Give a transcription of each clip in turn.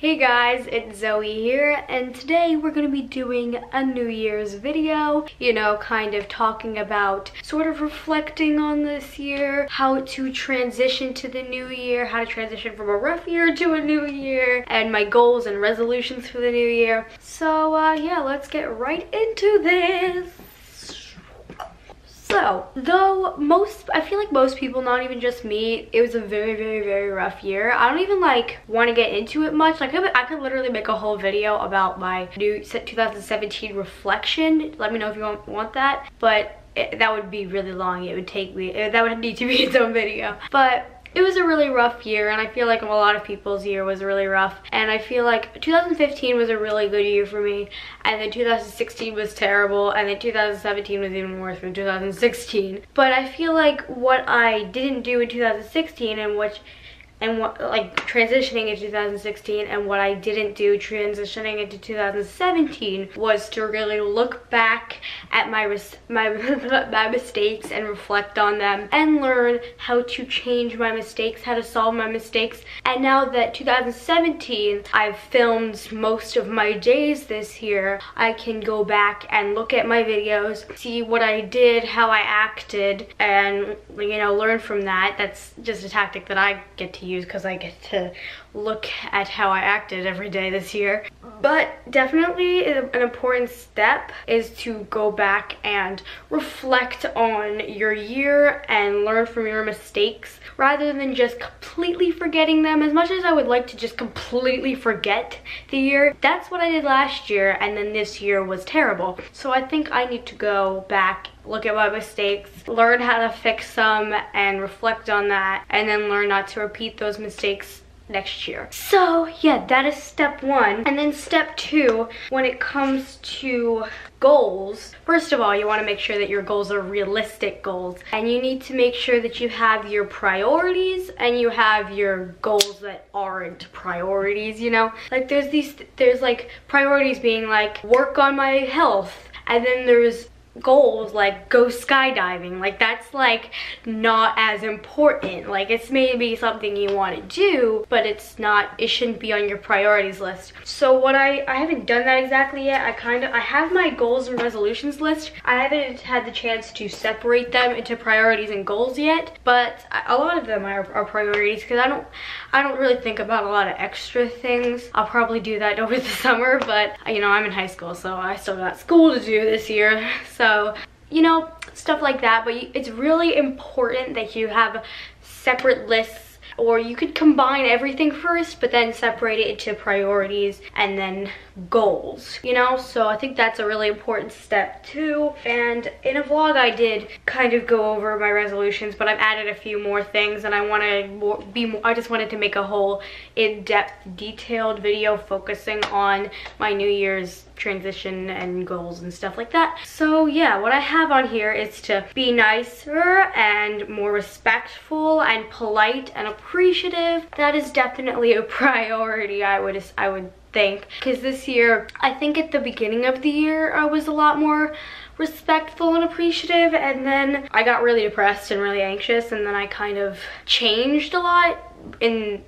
Hey guys, it's Zoe here, and today we're going to be doing a New Year's video, kind of talking about, sort of reflecting on this year, how to transition to the new year, how to transition from a rough year to a new year, and my goals and resolutions for the new year. So yeah, let's get right into this. So, I feel like most people, not even just me, it was a very rough year. I don't even want to get into it much. I could literally make a whole video about my new 2017 reflection. Let me know if you want that, but that would be really long. It would take me, that would need to be its own video. But it was a really rough year, and I feel like a lot of people's year was really rough. And I feel like 2015 was a really good year for me, and then 2016 was terrible, and then 2017 was even worse than 2016. But I feel like what I didn't do in 2016 and what transitioning into 2016 and what I didn't do transitioning into 2017 was to really look back at my mistakes and reflect on them and learn how to change my mistakes, how to solve my mistakes. And now that 2017, I've filmed most of my days this year, I can go back and look at my videos, see what I did, how I acted, and learn from that. That's just a tactic that I get to use because I get to look at how I acted every day this year. But definitely an important step is to go back and reflect on your year and learn from your mistakes rather than just completely forgetting them. As much as I would like to just completely forget the year, that's what I did last year, and then this year was terrible. So I think I need to go back, look at my mistakes, learn how to fix them and reflect on that, and then learn not to repeat those mistakes next year. So yeah, that is step one. And then step two, when it comes to goals, first of all, you want to make sure that your goals are realistic goals, and you need to make sure that you have your priorities and you have your goals that aren't priorities. There's like priorities being like work on my health, and then there's goals like go skydiving. That's not as important. It's maybe something you want to do, but it shouldn't be on your priorities list. So what I haven't done that exactly yet. I have my goals and resolutions list. I haven't had the chance to separate them into priorities and goals yet, but a lot of them are priorities because I don't really think about a lot of extra things. I'll probably do that over the summer, but I'm in high school, so I still got school to do this year. So, stuff like that. But it's really important that you have separate lists, or you could combine everything first, but then separate it into priorities and then goals, So I think that's a really important step too. And in a vlog I did kind of go over my resolutions, but I've added a few more things, and I just wanted to make a whole in-depth detailed video focusing on my New Year's transition and goals and stuff like that. So yeah, what I have on here is to be nicer and more respectful and polite and appreciative. That is definitely a priority, I would think, because this year, I think at the beginning of the year I was a lot more respectful and appreciative, and then I got really depressed and really anxious, and then I kind of changed a lot in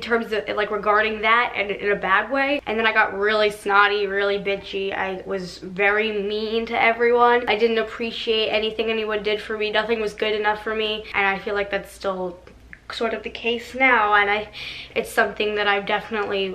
terms of regarding that, and in a bad way. And then I got really snotty, really bitchy. I was very mean to everyone. I didn't appreciate anything anyone did for me. Nothing was good enough for me, and I feel like that's still sort of the case now, and it's something that I definitely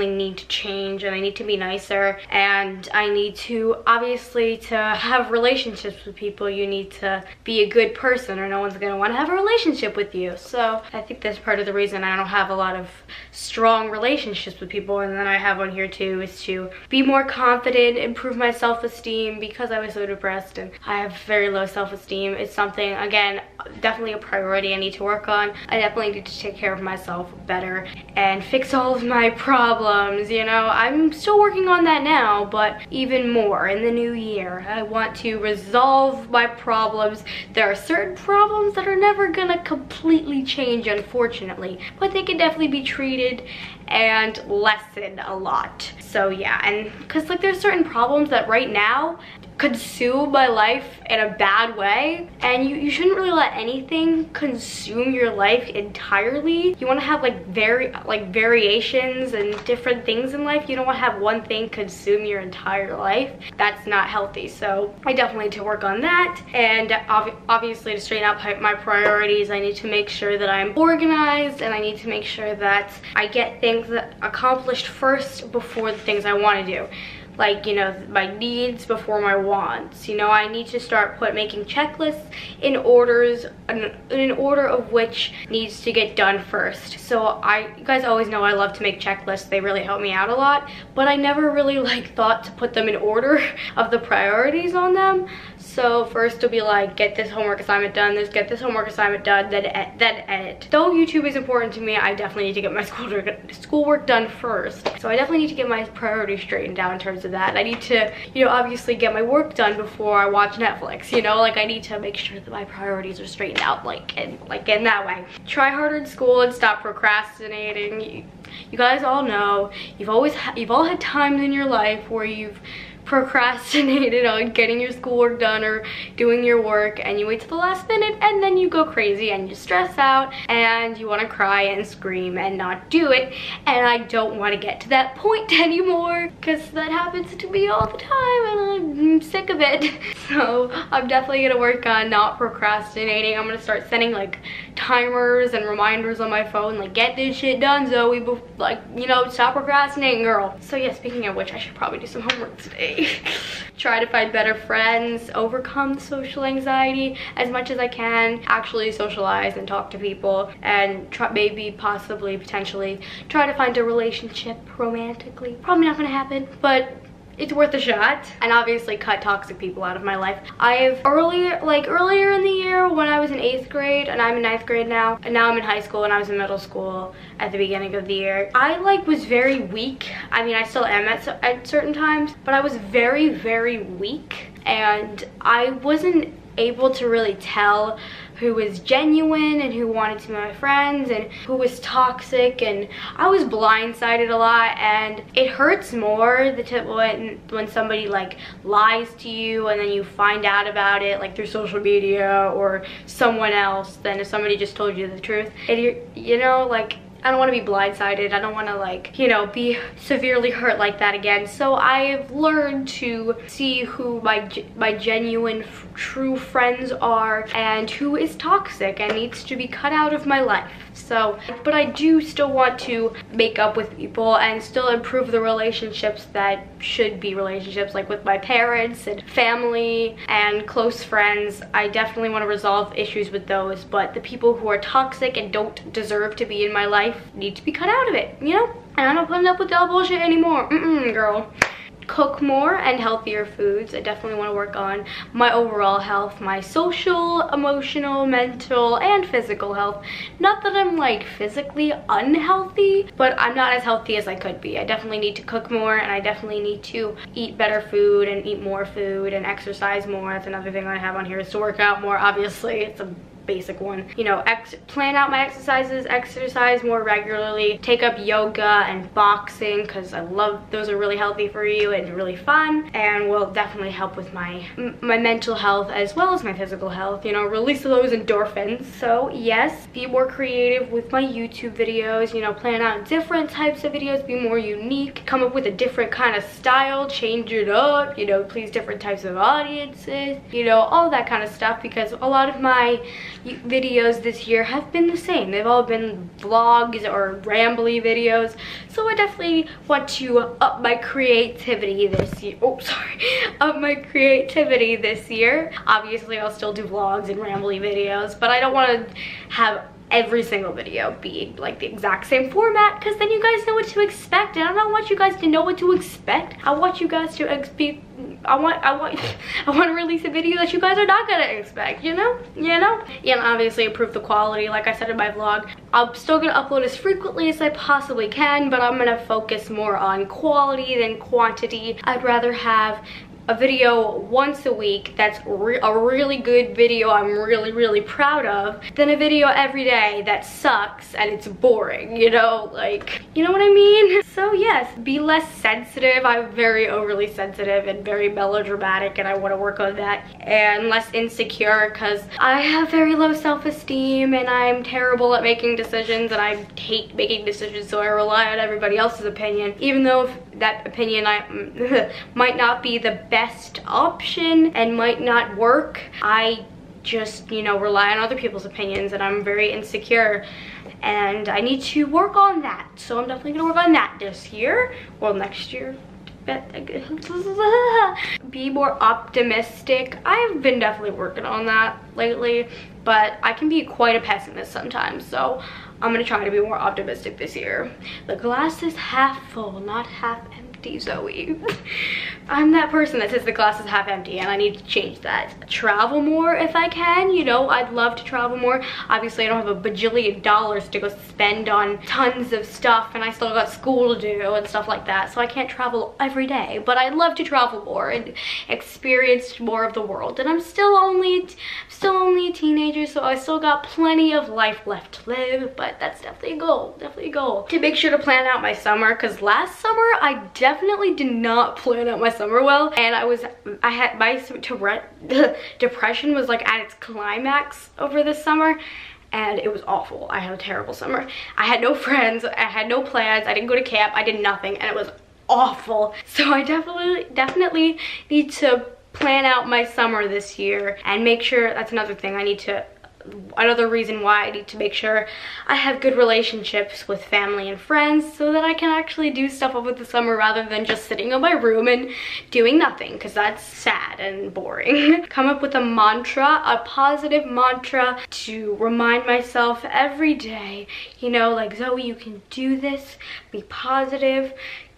need to change, and I need to be nicer, and I need to, obviously, to have relationships with people, you need to be a good person, or no one's gonna want to have a relationship with you. So I think that's part of the reason I don't have a lot of strong relationships with people. And then I have on here too is to be more confident, improve my self-esteem, because I was so depressed and I have very low self-esteem. It's something, again, definitely a priority I need to work on. I definitely need to take care of myself better and fix all of my problems, I'm still working on that now, but even more in the new year. I want to resolve my problems. There are certain problems that are never gonna completely change, unfortunately, but they can definitely be treated and lessen a lot. So yeah, and because like there's certain problems that right now consume my life in a bad way, and you shouldn't really let anything consume your life entirely. You want to have like variations and different things in life. You don't want to have one thing consume your entire life. That's not healthy. So I definitely need to work on that, and obviously to straighten out my priorities, I need to make sure that I'm organized, and I need to make sure that I get things accomplished first before the things I want to do. Like, you know, my needs before my wants. You know, I need to start making checklists in order of which needs to get done first. So you guys always know I love to make checklists. They really help me out a lot, but I never really like thought to put them in order of the priorities on them. So first it'll be like, get this homework assignment done, get this homework assignment done, then edit. Though YouTube is important to me, I definitely need to get my schoolwork done first. So I definitely need to get my priorities straightened out in terms of that. And I need to, you know, obviously get my work done before I watch Netflix, you know? Like, I need to make sure that my priorities are straightened out, like in that way. Try harder in school and stop procrastinating. You guys all know, you've all had times in your life where you've procrastinated on getting your schoolwork done or doing your work, and you wait till the last minute, and then you go crazy and you stress out and you want to cry and scream and not do it. And I don't want to get to that point anymore, because that happens to me all the time and I'm sick of it. So I'm definitely gonna work on not procrastinating. I'm gonna start setting like timers and reminders on my phone, like, get this shit done, Zoe, like, you know, stop procrastinating, girl. So yeah, speaking of which, I should probably do some homework today. Try to find better friends, overcome social anxiety as much as I can, actually socialize and talk to people, and potentially try to find a relationship romantically. Probably not gonna happen, but it's worth a shot. And obviously cut toxic people out of my life. Earlier in the year when I was in 8th grade, and I'm in 9th grade now, and now I'm in high school and I was in middle school at the beginning of the year, I was very weak. I mean, I still am at certain times, but I was very, very weak, and I wasn't able to really tell who was genuine and who wanted to be my friends and who was toxic, and I was blindsided a lot. And it hurts more when somebody like lies to you and then you find out about it like through social media or someone else than if somebody just told you the truth. You know, like, I don't want to be blindsided. I don't want to, like, you know, be severely hurt like that again. So I've learned to see who my genuine, true friends are and who is toxic and needs to be cut out of my life. So, but I do still want to make up with people and still improve the relationships that should be relationships, like with my parents and family and close friends. I definitely want to resolve issues with those, but the people who are toxic and don't deserve to be in my life need to be cut out of it, you know? And I'm not putting up with that bullshit anymore. Girl. Cook more and healthier foods. I definitely want to work on my overall health, my social, emotional, mental, and physical health. Not that I'm like physically unhealthy, but I'm not as healthy as I could be. I definitely need to cook more, and I definitely need to eat better food and eat more food and exercise more. That's another thing I have on here, is to work out more. Obviously, it's a basic one. You know, plan out my exercises, exercise more regularly, take up yoga and boxing, because I love those, are really healthy for you and really fun, and will definitely help with my mental health as well as my physical health, you know, release those endorphins. So yes, be more creative with my YouTube videos, you know, plan out different types of videos, be more unique, come up with a different kind of style, change it up, you know, please different types of audiences, you know, all that kind of stuff, because a lot of my videos this year have been the same. They've all been vlogs or rambly videos. So I definitely want to up my creativity this year. Oh, sorry. Up my creativity this year. Obviously, I'll still do vlogs and rambly videos, but I don't want to have every single video be like the exact same format, because then you guys know what to expect, and I don't want you guys to know what to expect. I want you guys to I want to release a video that you guys are not gonna expect, you know? Yeah, and obviously improve the quality. Like I said in my vlog, I'm still gonna upload as frequently as I possibly can, but I'm gonna focus more on quality than quantity. I'd rather have a video once a week that's a really good video I'm really proud of than a video every day that sucks and it's boring, you know, like, you know what I mean? So yes, be less sensitive. I'm very overly sensitive and very melodramatic, and I want to work on that, and less insecure because I have very low self-esteem and I'm terrible at making decisions, and I hate making decisions, so I rely on everybody else's opinion, even though if that opinion might not be the best option and might not work. I just, you know, rely on other people's opinions, and I'm very insecure, and I need to work on that. So I'm definitely gonna work on that this year, well, next year. Be more optimistic. I've been definitely working on that lately, but I can be quite a pessimist sometimes, so I'm gonna try to be more optimistic this year. The glass is half full, not half empty, Zoe. I'm that person that says the glass is half empty, and I need to change that. Travel more if I can, you know, I'd love to travel more. Obviously, I don't have a bajillion dollars to go spend on tons of stuff, and I still got school to do and stuff like that, so I can't travel every day, but I'd love to travel more and experience more of the world. And I'm still only a teenager, so I still got plenty of life left to live, but that's definitely a goal, to make sure to plan out my summer, because last summer I definitely did not plan out my summer well, and I had my depression was like at its climax over this summer, and it was awful. I had a terrible summer. I had no friends, I had no plans, I didn't go to camp, I did nothing, and it was awful. So I definitely need to plan out my summer this year and make sure, that's another thing another reason why I need to make sure I have good relationships with family and friends, so that I can actually do stuff over the summer rather than just sitting in my room and doing nothing, because that's sad and boring. Come up with a mantra, a positive mantra to remind myself every day, you know, like, Zoe, you can do this, be positive.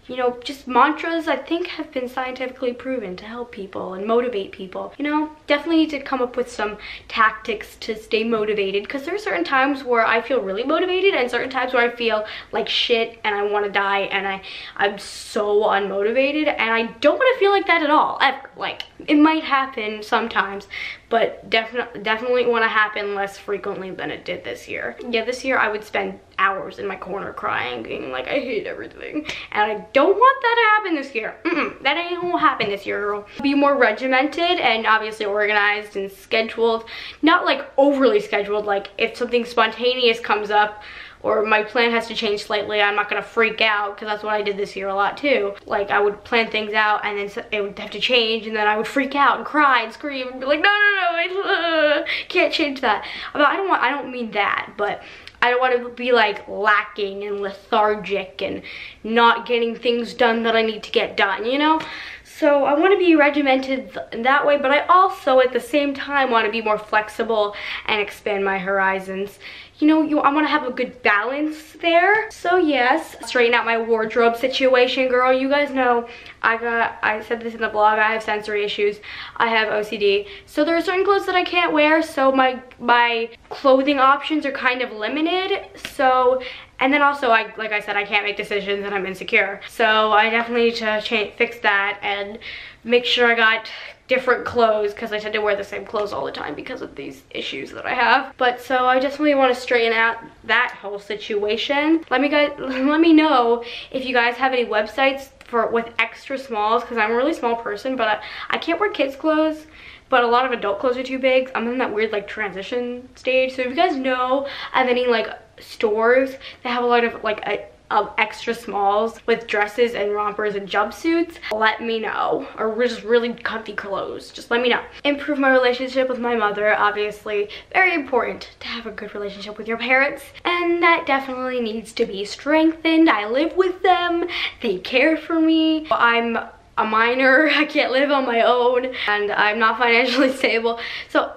You know, just mantras I think have been scientifically proven to help people and motivate people. You know, definitely need to come up with some tactics to stay motivated, because there are certain times where I feel really motivated and certain times where I feel like shit and I want to die and I'm so unmotivated, and I don't want to feel like that at all, ever. Like, it might happen sometimes, but definitely want to happen less frequently than it did this year. Yeah, this year I would spend hours in my corner crying, being like, I hate everything, and I don't want that to happen this year. That ain't gonna happen this year, girl. Be more regimented and obviously organized and scheduled, not like overly scheduled. Like, if something spontaneous comes up or my plan has to change slightly, I'm not gonna freak out, because that's what I did this year a lot too. Like, I would plan things out and then it would have to change, and then I would freak out and cry and scream and be like, no, I can't change that. But I don't mean that, but I don't want to be like lacking and lethargic and not getting things done that I need to get done, you know? So I want to be regimented that way, but I also at the same time want to be more flexible and expand my horizons. You know, I want to have a good balance there. So yes, straighten out my wardrobe situation, girl. You guys know I said this in the vlog, I have sensory issues. I have OCD. So there are certain clothes that I can't wear, so my clothing options are kind of limited. So, and then also, like I said, I can't make decisions and I'm insecure. So I definitely need to fix that and make sure I got different clothes, because I tend to wear the same clothes all the time because of these issues that I have. But so I definitely want to straighten out that whole situation. Let me know if you guys have any websites with extra smalls, because I'm a really small person, but I can't wear kids clothes, but a lot of adult clothes are too big. I'm in that weird like transition stage. So if you guys know of any like stores that have a lot of like extra smalls with dresses and rompers and jumpsuits, let me know. Or just really comfy clothes, just let me know. Improve my relationship with my mother, obviously very important to have a good relationship with your parents, and that definitely needs to be strengthened. I live with them, they care for me. I'm a minor, I can't live on my own, and I'm not financially stable, so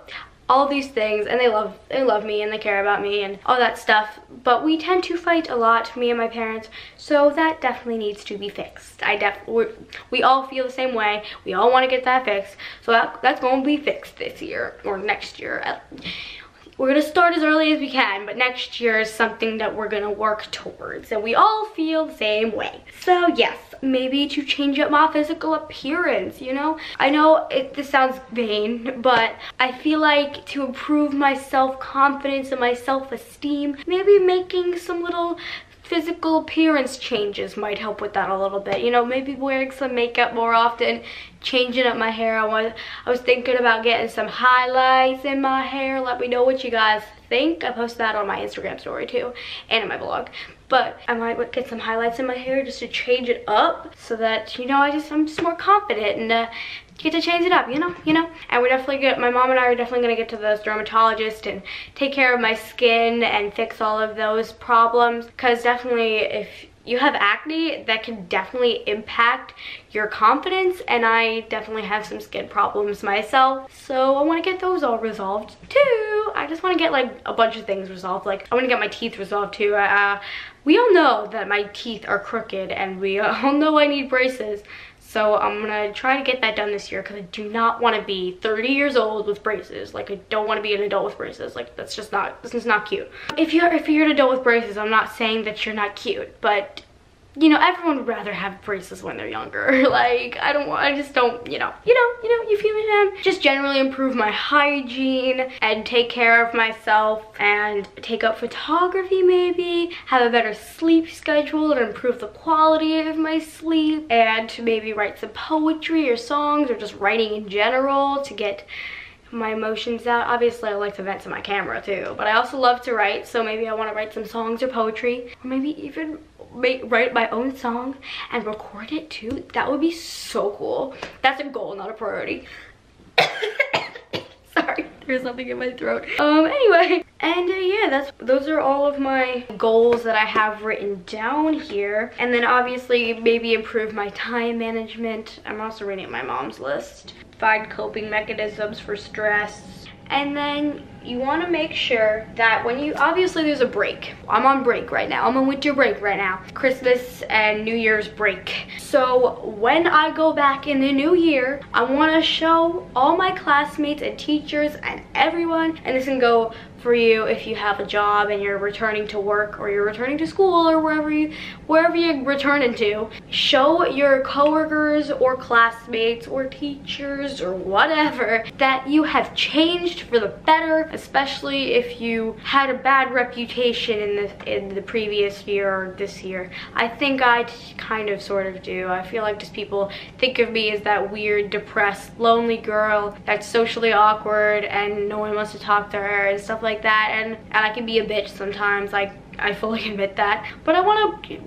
all these things, and they love me and they care about me and all that stuff, but we tend to fight a lot, me and my parents, so that definitely needs to be fixed. We all feel the same way, we all want to get that fixed, so that's going to be fixed this year or next year. we're gonna start as early as we can, but next year is something that we're gonna work towards, and we all feel the same way. So yes, maybe to change up my physical appearance, you know? I know this sounds vain, but I feel like to improve my self-confidence and my self-esteem, maybe making some little physical appearance changes might help with that a little bit. You know, maybe wearing some makeup more often, changing up my hair. I was thinking about getting some highlights in my hair. Let me know what you guys think. I posted that on my Instagram story too, and in my vlog. But I might get some highlights in my hair just to change it up so that, you know, I'm just more confident and get to change it up, you know. And we're definitely my mom and I are definitely gonna get to the dermatologist and take care of my skin and fix all of those problems, because definitely if you have acne, that can definitely impact your confidence, and I definitely have some skin problems myself, so I want to get those all resolved too. I just want to get like a bunch of things resolved. Like I want to get my teeth resolved too. We all know that my teeth are crooked, and we all know I need braces. So I'm gonna try to get that done this year, because I do not want to be 30 years old with braces. Like I don't want to be an adult with braces. Like this is not cute. If you're an adult with braces, I'm not saying that you're not cute, but you know, everyone would rather have braces when they're younger. Like I just don't, you feel me, man? Just generally improve my hygiene and take care of myself and take up photography maybe, have a better sleep schedule and improve the quality of my sleep, and to maybe write some poetry or songs or just writing in general to get my emotions out. Obviously I like to vent to my camera too, but I also love to write, so maybe I want to write some songs or poetry, or maybe even write my own song and record it too. That would be so cool. That's a goal, not a priority. Sorry, there's something in my throat. Anyway, and yeah, those are all of my goals that I have written down here. And then obviously maybe improve my time management. I'm also reading my mom's list. Find coping mechanisms for stress. And then you want to make sure that when obviously there's a break. I'm on break right now. I'm on winter break right now. Christmas and New Year's break. So when I go back in the new year, I want to show all my classmates and teachers and everyone, and this can go for you if you have a job and you're returning to work, or you're returning to school, or wherever you're returning to. Show your coworkers or classmates or teachers or whatever that you have changed for the better, especially if you had a bad reputation in the previous year or this year. I think I kind of sort of do. I feel like just people think of me as that weird, depressed, lonely girl that's socially awkward and no one wants to talk to her and stuff like that, and I can be a bitch sometimes. Like, I fully admit that, but I want to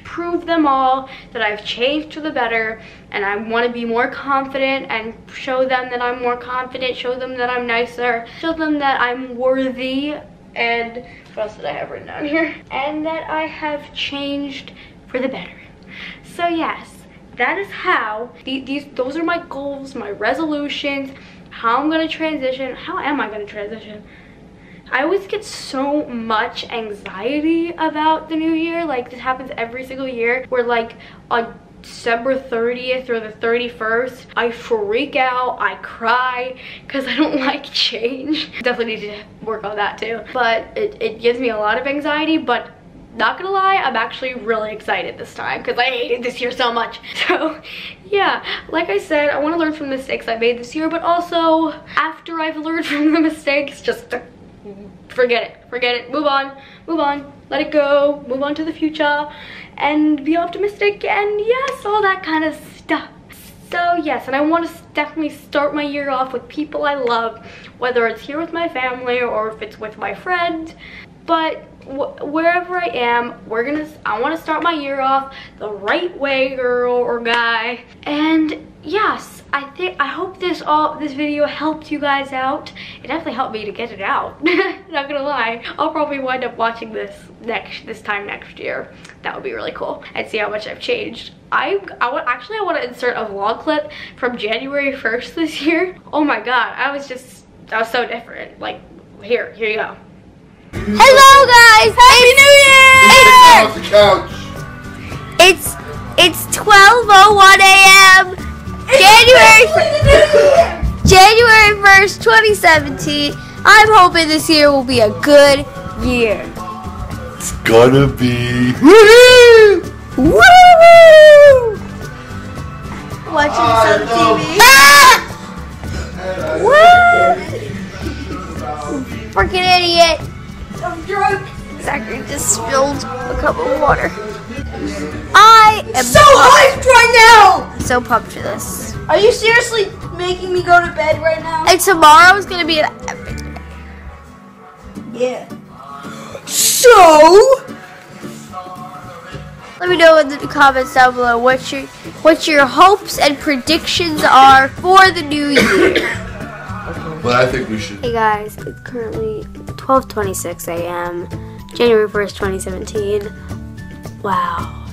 prove them all that I've changed for the better, and I want to be more confident and show them that I'm more confident, show them that I'm nicer, show them that I'm worthy, and what else did I have written down here? And that I have changed for the better. So yes, that is how those are my goals, my resolutions, how I'm going to transition. How am I going to transition? I always get so much anxiety about the new year. Like, this happens every single year, where like on December 30th or the 31st, I freak out, I cry, because I don't like change. Definitely need to work on that too. But it gives me a lot of anxiety, but not gonna lie, I'm actually really excited this time because I hated this year so much. So yeah, like I said, I want to learn from the mistakes I made this year, but also after I've learned from the mistakes, just to forget it, move on, let it go, move on to the future, and be optimistic, and yes, all that kind of stuff. So yes, and I want to definitely start my year off with people I love, whether it's here with my family or if it's with my friends. But wherever I am, I want to start my year off the right way, girl or guy. And yes, I hope this video helped you guys out. It definitely helped me to get it out. Not gonna lie, I'll probably wind up watching this time next year. That would be really cool, and see how much I've changed. I want to insert a vlog clip from January 1st this year. Oh my god, I was so different. Like, here you go. Hello guys! Happy New Year! It's 12:01 a.m. January 1st, 2017. I'm hoping this year will be a good year. It's gonna be. Woo! Woo! Watching some TV. Ah! Woo! Freaking idiot! I'm drunk. Zachary just spilled a cup of water. I am so hyped right now! So pumped for this. Are you seriously making me go to bed right now? And tomorrow is gonna be an epic day. Yeah. So let me know in the comments down below what your hopes and predictions are for the new year. But I think we should. Hey guys, it's currently 12:26 a.m. January 1st, 2017. Wow.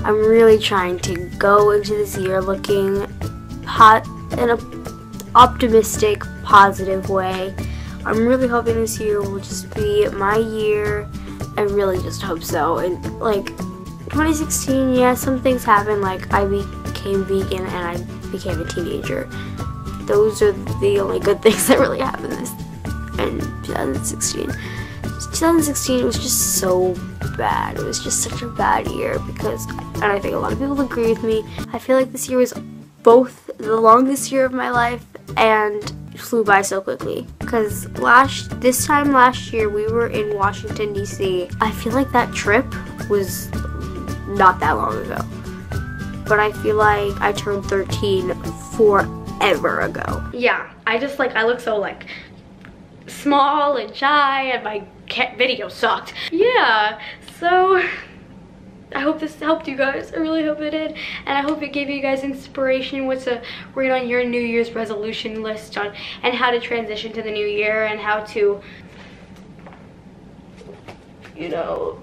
I'm really trying to go into this year looking in an optimistic, positive way. I'm really hoping this year will just be my year. I really just hope so. And like 2016, yeah, some things happened. Like I became vegan and I became a teenager. Those are the only good things that really happened in 2016. 2016 was just so bad. It was just such a bad year because, and I think a lot of people agree with me, I feel like this year was both the longest year of my life and flew by so quickly. Because this time last year we were in Washington, D.C. I feel like that trip was not that long ago. But I feel like I turned 13 forever ago. Yeah, I look so like small and shy and my video sucked. Yeah, so I hope this helped you guys. I really hope it did, and I hope it gave you guys inspiration what to write on your New Year's resolution list on, and how to transition to the new year, and how to, you know,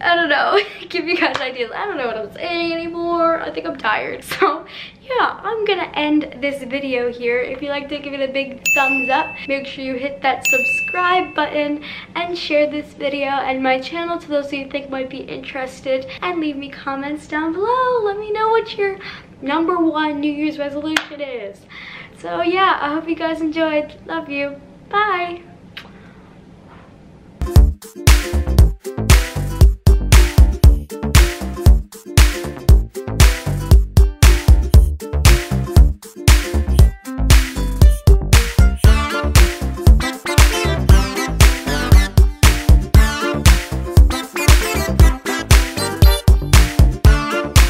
I don't know, give you guys ideas. I don't know what I'm saying anymore. I think I'm tired. So yeah, I'm gonna end this video here. If you liked it, give it a big thumbs up. Make sure you hit that subscribe button and share this video and my channel to those who you think might be interested, and leave me comments down below. Let me know what your #1 New Year's resolution is. So yeah, I hope you guys enjoyed. Love you. Bye.